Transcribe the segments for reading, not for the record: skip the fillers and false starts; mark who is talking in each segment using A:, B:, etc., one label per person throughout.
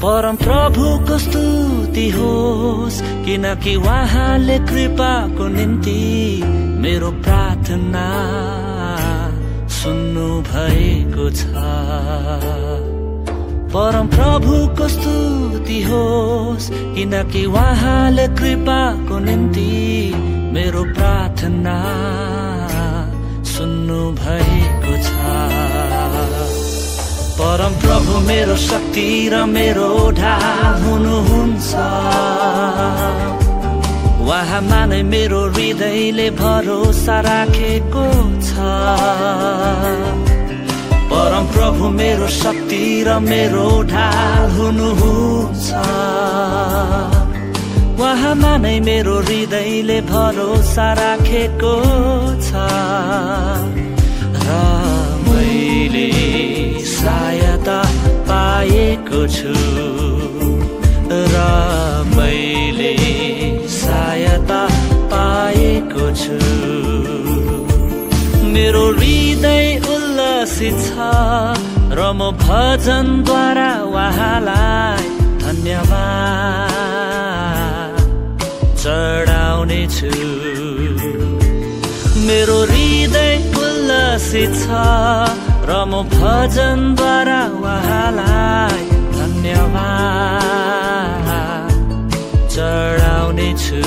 A: परम प्रभुको स्तुति होस्, किनकि उहाँले कृपाको निम्ति मेरो प्रार्थना सुन्नु भएको छ। परम प्रभुको स्तुति होस्, किनकि उहाँले कृपाको निम्ति मेरो प्रार्थना सुन्नु भएको छ। परम प्रभु मेरो शक्ति र मेरो ढाल हुनुहुन्छ, उहाँमा नै मेरो हृदयले भरोसा राखेको छ। परम प्रभु मेरो शक्ति र मेरो ढाल हुनुहुन्छ, उहाँमा नै मेरो हृदयले भरोसा राखेको छ। र मैले सहायता पाएको छु, र मैले सहायता पाएको छु। मेरो हृदय उल्लसित छ र म भजनद्वारा उहाँलाई धन्यवाद चढाउने छु। मेरो हृदय उल्लसित छ र म भजनद्वारा उहाँलाई धन्यवाद चढाउने छु।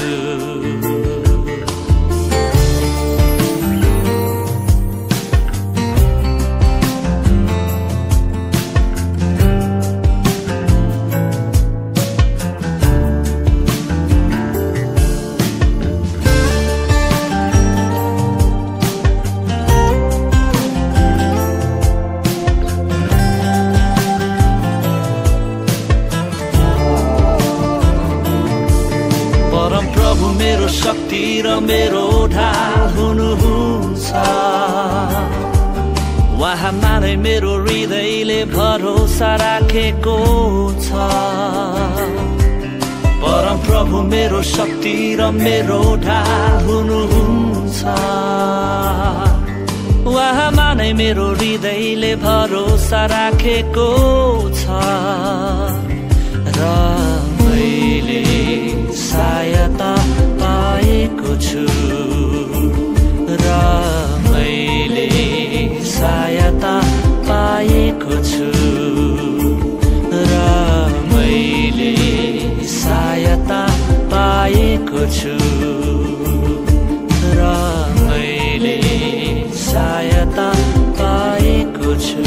A: मेरो शक्ति र मेरो ढाल हुनुहुन्छ, उहाँमा नै मेरो हृदयले भरोसा राखेको छ। परम प्रभु मेरो शक्ति र मेरो ढाल हुनुहुन्छ, उहाँमा नै मेरो हृदयले भरोसा राखेको छ। र मैले सहायता पाएको छु, र मैले सहायता पाएको छु, र मैले सहायता पाएको छु, र मैले सहायता पाएको छु।